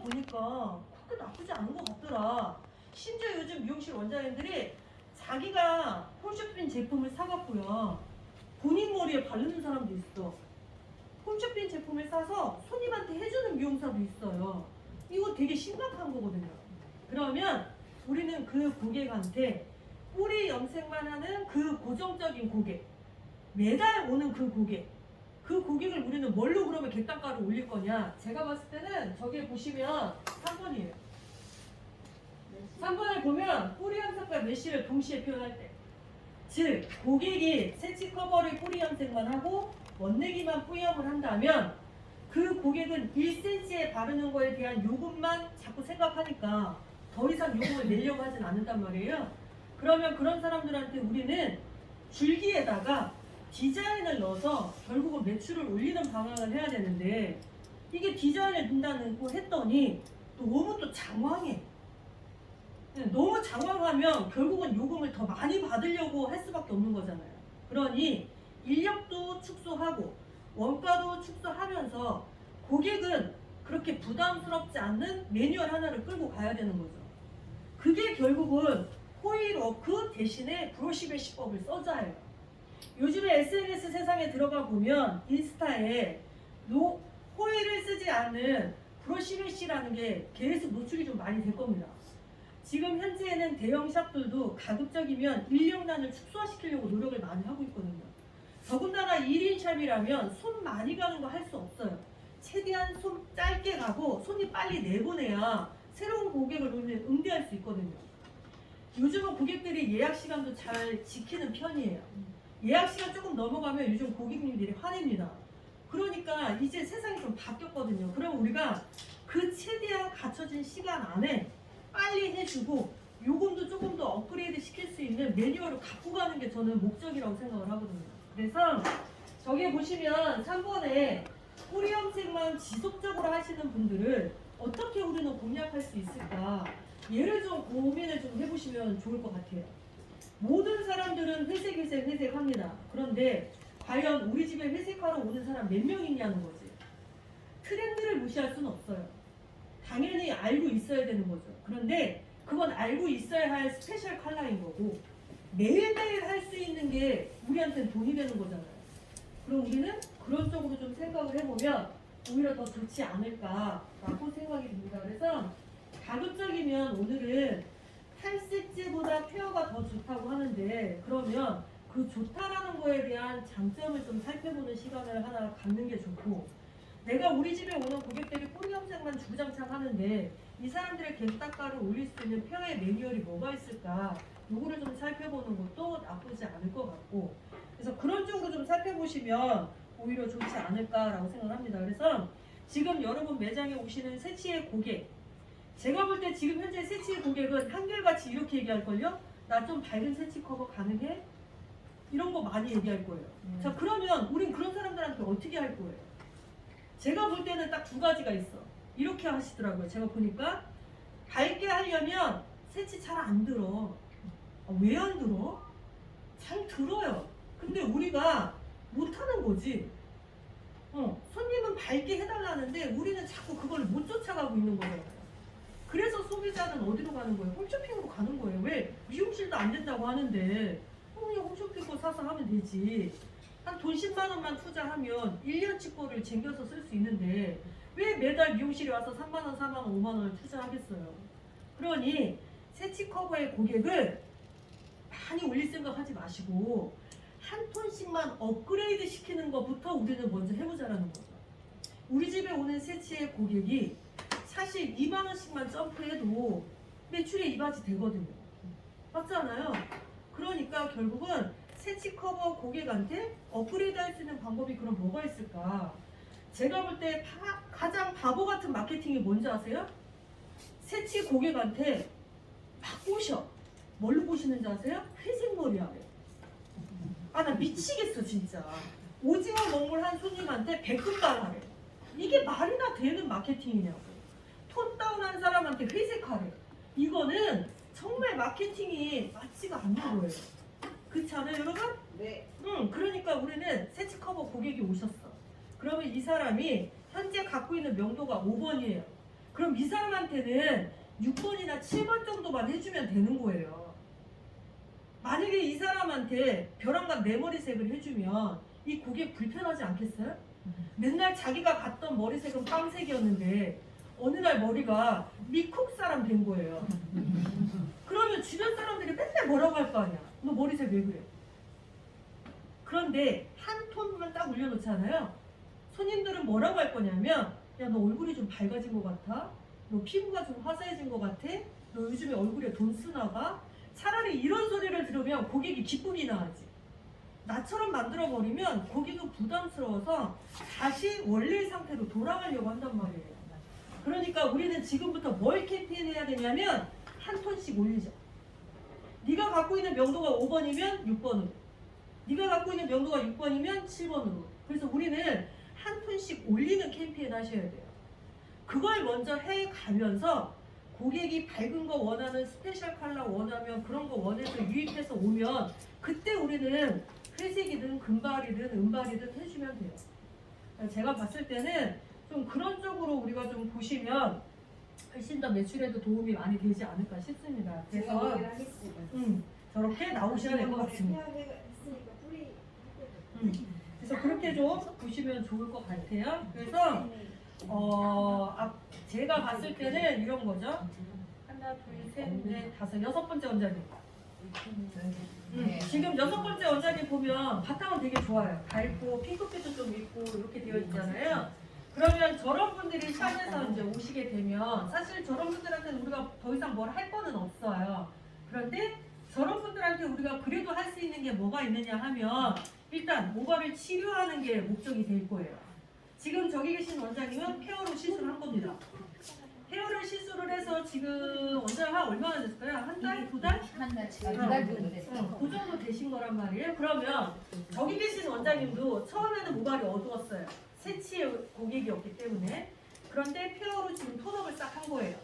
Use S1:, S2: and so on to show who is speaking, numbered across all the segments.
S1: 보니까 그렇게 나쁘지 않은 것 같더라. 심지어 요즘 미용실 원장님들이 자기가 홈쇼핑 제품을 사갖고요, 본인 머리에 바르는 사람도 있어. 홈쇼핑 제품을 사서 손님한테 해주는 미용사도 있어요. 이거 되게 심각한 거거든요. 그러면 우리는 그 고객한테 뿌리 염색만 하는 그 고정적인 고객, 매달 오는 그 고객을 우리는 뭘로 그러면 객단가를 올릴 거냐? 제가 봤을 때는 저기 보시면 3번이에요. 3번을 보면 뿌리 염색과 메쉬를 동시에 표현할 때, 즉 고객이 세치 커버를 뿌리 염색만 하고 원내기만 뿌염을 한다면 그 고객은 1cm에 바르는 거에 대한 요금만 자꾸 생각하니까 더 이상 요금을 내려고 하진 않는단 말이에요. 그러면 그런 사람들한테 우리는 줄기에다가 디자인을 넣어서 결국은 매출을 올리는 방향을 해야 되는데, 이게 디자인을 넣는다고 했더니 너무 또 장황해. 너무 장황하면 결국은 요금을 더 많이 받으려고 할 수밖에 없는 거잖아요. 그러니 인력도 축소하고 원가도 축소하면서 고객은 그렇게 부담스럽지 않는 매뉴얼 하나를 끌고 가야 되는 거죠. 그게 결국은 호일워크 대신에 브러쉬배시법을 써자예요. 요즘에 SNS 세상에 들어가 보면 인스타에 호일을 쓰지 않는 브러쉬배시라는 게 계속 노출이 좀 많이 될 겁니다. 지금 현재에는 대형 샵들도 가급적이면 인력난을 축소시키려고 노력을 많이 하고 있거든요. 더군다나 1인 샵이라면 손 많이 가는 거 할 수 없어요. 최대한 손 짧게 가고 손이 빨리 내보내야 새로운 고객을 응대할 수 있거든요. 요즘은 고객들이 예약 시간도 잘 지키는 편이에요. 예약 시간 조금 넘어가면 요즘 고객님들이 화냅니다. 그러니까 이제 세상이 좀 바뀌었거든요. 그럼 우리가 그 최대한 갖춰진 시간 안에 빨리 해주고 요금도 조금 더 업그레이드 시킬 수 있는 매뉴얼을 갖고 가는 게 저는 목적이라고 생각을 하거든요. 그래서 저기 보시면 3번에 뿌리 염색만 지속적으로 하시는 분들을 어떻게 우리는 공략할 수 있을까, 얘를 좀 고민을 좀 해보시면 좋을 것 같아요. 모든 사람들은 회색 합니다. 그런데 과연 우리 집에 회색하러 오는 사람 몇 명 있냐는 거지. 트렌드를 무시할 수는 없어요. 당연히 알고 있어야 되는 거죠. 그런데 그건 알고 있어야 할 스페셜 컬러인 거고, 매일매일 할 수 있는 게 우리한테는 돈이 되는 거잖아요. 그럼 우리는 그런 쪽으로 좀 생각을 해보면 오히려 더 좋지 않을까라고 생각이 듭니다. 그래서 가급적이면 오늘은 탈색제보다 페어가 더 좋다고 하는데, 그러면 그 좋다라는 거에 대한 장점을 좀 살펴보는 시간을 하나 갖는 게 좋고, 내가 우리 집에 오는 고객들이 뿌리 염색만 주구장창 하는데 이 사람들의 객단가를 올릴 수 있는 페어의 매뉴얼이 뭐가 있을까, 요거를 좀 살펴보는 것도 나쁘지 않을 것 같고, 그래서 그런 쪽으로 좀 살펴보시면 오히려 좋지 않을까라고 생각합니다. 그래서 지금 여러분 매장에 오시는 세치의 고객, 제가 볼 때 지금 현재 세치의 고객은 한결같이 이렇게 얘기할걸요? 나 좀 밝은 세치 커버 가능해? 이런 거 많이 얘기할 거예요. 자, 그러면 우린 그런 사람들한테 어떻게 할 거예요? 제가 볼 때는 딱 두 가지가 있어. 이렇게 하시더라고요. 제가 보니까 밝게 하려면 세치 잘 안 들어. 왜 안 들어? 잘 들어요. 근데 우리가 못하는 거지. 손님은 밝게 해달라는데 우리는 자꾸 그걸 못 쫓아가고 있는 거예요. 그래서 소비자는 어디로 가는 거예요? 홈쇼핑으로 가는 거예요. 왜? 미용실도 안 된다고 하는데 그냥 홈쇼핑 거 사서 하면 되지. 한 돈 10만 원만 투자하면 1년치 거를 쟁겨서 쓸 수 있는데 왜 매달 미용실에 와서 3만 원, 4만 원, 5만 원을 투자하겠어요? 그러니 세치 커버의 고객을 많이 올릴 생각 하지 마시고 한 톤씩만 업그레이드 시키는 것부터 우리는 먼저 해보자라는 거죠. 우리 집에 오는 세치의 고객이 사실 2만 원씩만 점프해도 매출에 이바지 되거든요. 맞잖아요. 그러니까 결국은 세치 커버 고객한테 업그레이드 할 수 있는 방법이 그럼 뭐가 있을까? 제가 볼 때 가장 바보 같은 마케팅이 뭔지 아세요? 세치 고객한테 막 꼬셔. 뭘로 꼬시는지 아세요? 회색 머리 하래. 아, 나 미치겠어 진짜. 오징어 먹물 한 손님한테 100금 달라래. 이게 말이나 되는 마케팅이냐고. 톤 다운한 사람한테 회색하래. 이거는 정말 마케팅이 맞지가 않는 거예요. 그렇지 않아요, 여러분?
S2: 네.
S1: 그러니까 우리는 세치 커버 고객이 오셨어. 그러면 이 사람이 현재 갖고 있는 명도가 5번이에요. 그럼 이 사람한테는 6번이나 7번 정도만 해주면 되는 거예요. 만약에 이 사람한테 벼랑간 내 머리색을 해주면 이 고객 불편하지 않겠어요? 맨날 자기가 갔던 머리색은 빵색이었는데 어느 날 머리가 미국 사람 된 거예요. 그러면 주변 사람들이 맨날 뭐라고 할 거 아니야. 너 머리색 왜 그래? 그런데 한 톤만 딱 올려놓잖아요. 손님들은 뭐라고 할 거냐면 야, 너 얼굴이 좀 밝아진 것 같아? 너 피부가 좀 화사해진 것 같아? 너 요즘에 얼굴에 돈 쓰나 봐? 차라리 이런 소리를 들으면 고객이 기쁨이 나지. 나처럼 만들어버리면 고객은 부담스러워서 다시 원래의 상태로 돌아가려고 한단 말이에요. 그러니까 우리는 지금부터 뭘 캠페인 해야 되냐면 한 톤씩 올리자. 네가 갖고 있는 명도가 5번이면 6번으로, 네가 갖고 있는 명도가 6번이면 7번으로. 그래서 우리는 한 톤씩 올리는 캠페인 하셔야 돼요. 그걸 먼저 해가면서 고객이 밝은 거 원하는, 스페셜 컬러 원하면 그런 거 원해서 유입해서 오면 그때 우리는 회색이든 금발이든 은발이든 해주면 돼요. 제가 봤을 때는 좀 그런 쪽으로 우리가 좀 보시면 훨씬 더 매출에도 도움이 많이 되지 않을까 싶습니다. 그래서 저렇게 나오셔야 될 것 같습니다. 그래서 그렇게 좀 보시면 좋을 것 같아요. 그래서 제가 봤을 때는 이런 거죠. 하나, 둘, 셋, 넷, 다섯, 여섯 번째 원장님. 지금 여섯 번째 원장님 보면 바탕은 되게 좋아요. 밝고 핑크빛도 좀 있고 이렇게 되어 있잖아요. 그러면 저런 분들이 샵에서 이제 오시게 되면 사실 저런 분들한테는 우리가 더 이상 뭘 할 거는 없어요. 그런데 저런 분들한테 우리가 그래도 할 수 있는 게 뭐가 있느냐 하면 일단 모발을 치료하는 게 목적이 될 거예요. 지금 저기 계신 원장님은 페어로 시술한 겁니다. 헤어를 시술을 해서 지금 원장님 한 얼마나 됐을까요? 한 달? 두 달?
S2: 한 달, 두달 정도 됐어요.
S1: 그 정도 되신 거란 말이에요. 그러면 저기 계신 원장님도 처음에는 모발이 어두웠어요. 새치의 고객이었기 때문에. 그런데 페어로 지금 톤업을 싹 한 거예요.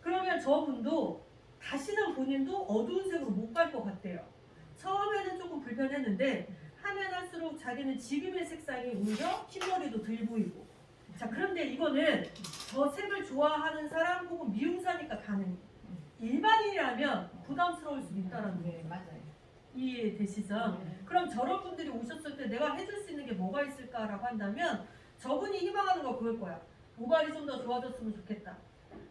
S1: 그러면 저분도 다시는 본인도 어두운 색으로 못 갈 것 같대요. 처음에는 조금 불편했는데 하면 할수록 자기는 지금의 색상이 오히려 흰머리도 덜 보이고. 자, 그런데 이거는 저 색을 좋아하는 사람 혹은 미용사니까 가능해요. 일반인이라면 부담스러울 수도 있다는 거예요.
S2: 네, 맞아요.
S1: 이해되시죠? 그럼 저런 분들이 오셨을 때 내가 해줄 수 있는 게 뭐가 있을까라고 한다면 저분이 희망하는 거 그럴 거야. 모발이 좀 더 좋아졌으면 좋겠다.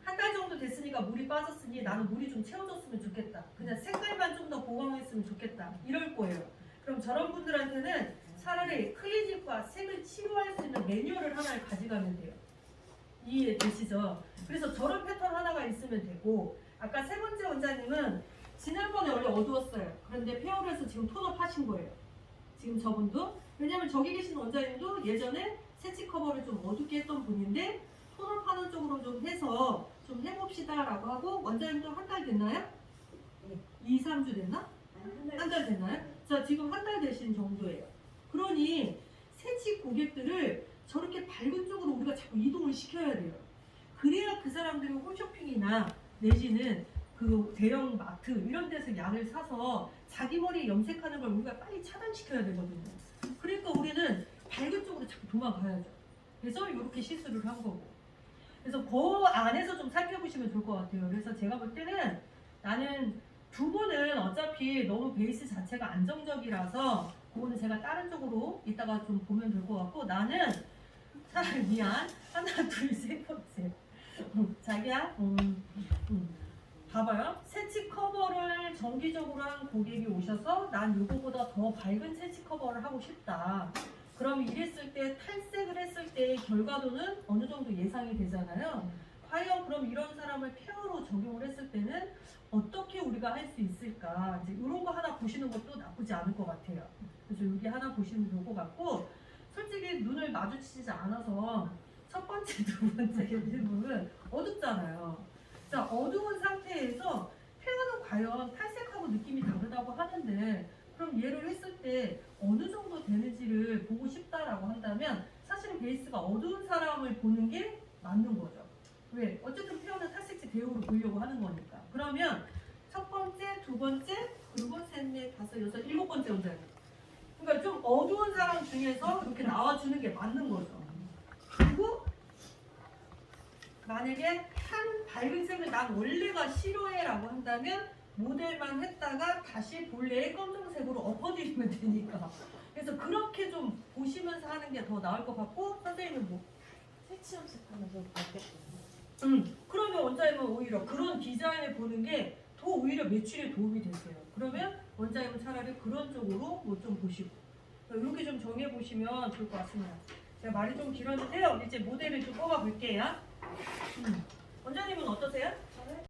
S1: 한 달 정도 됐으니까 물이 빠졌으니 나는 물이 좀 채워졌으면 좋겠다. 그냥 색깔만 좀 더 보강했으면 좋겠다. 이럴 거예요. 그럼 저런 분들한테는 차라리 클리닉과 색을 치료할 수 있는 매뉴얼을 하나를 가져가면 돼요. 이해되시죠? 그래서 저런 패턴 하나가 있으면 되고, 아까 세 번째 원장님은 지난번에 원래 어두웠어요. 그런데 페어를 해서 지금 톤업 하신 거예요. 지금 저분도. 왜냐면 저기 계신 원장님도 예전에 새치 커버를 좀 어둡게 했던 분인데 톤업 하는 쪽으로 좀 해서 좀 해봅시다 라고 하고, 원장님도 한 달 됐나요? 2, 3주 됐나? 한 달 됐나요? 자, 지금 한 달 되신 정도예요. 그러니 새치 고객들을 저렇게 밝은 쪽으로 우리가 자꾸 이동을 시켜야 돼요. 그래야 그 사람들이 홈쇼핑이나 내지는 그 대형 마트 이런 데서 약을 사서 자기 머리에 염색하는 걸 우리가 빨리 차단시켜야 되거든요. 그러니까 우리는 밝은 쪽으로 자꾸 도망가야죠. 그래서 이렇게 시술을 한 거고. 그래서 그 안에서 좀 살펴보시면 좋을 것 같아요. 그래서 제가 볼 때는 나는 두 분은 어차피 너무 베이스 자체가 안정적이라서 그거는 제가 다른 쪽으로 이따가 좀 보면 될 것 같고, 나는 차라리 미안 하나 둘 세 번째 자기야 봐봐요. 새치 커버를 정기적으로 한 고객이 오셔서 난 이거보다 더 밝은 새치 커버를 하고 싶다. 그럼 이랬을 때 탈색을 했을 때 결과도는 어느 정도 예상이 되잖아요. 과연 그럼 이런 사람을 페어로 적용을 했을 때는 어떻게 우리가 할 수 있을까? 이제 이런 거 하나 보시는 것도 나쁘지 않을 것 같아요. 그래서 여기 하나 보시면 좋을 것 같고, 솔직히 눈을 마주치지 않아서 첫 번째, 두 번째 부분은 어둡잖아요. 자, 어두운 상태에서 페어는 과연 탈색하고 느낌이 다르다고 하는데, 그럼 얘를 했을 때 어느 정도 되는지를 보고 싶다라고 한다면 사실은 베이스가 어두운 사람을 보는 게 맞는 거죠. 왜? 어쨌든 페어는 탈색제 대우로 보려고 하는 거니까. 그러면 첫 번째, 두 번째, 그리고 셋, 넷, 다섯, 여섯, 일곱 번째 원장님. 그러니까 좀 어두운 사람 중에서 이렇게 나와주는 게 맞는 거죠. 그리고 만약에 한 밝은 색을 난 원래가 싫어해라고 한다면 모델만 했다가 다시 본래의 검정색으로 엎어드리면 되니까. 그래서 그렇게 좀 보시면서 하는 게 더 나을 것 같고, 선생님은 뭐?
S3: 색치 염색하면서 바뀌었거든요.
S1: 그러면 원장님은 오히려 그런 디자인을 보는 게 더 오히려 매출에 도움이 되세요. 그러면 원장님은 차라리 그런 쪽으로 뭐 좀 보시고 이렇게 좀 정해 보시면 좋을 것 같습니다. 제가 말이 좀 길었는데요. 이제 모델을 좀 뽑아 볼게요. 원장님은 어떠세요?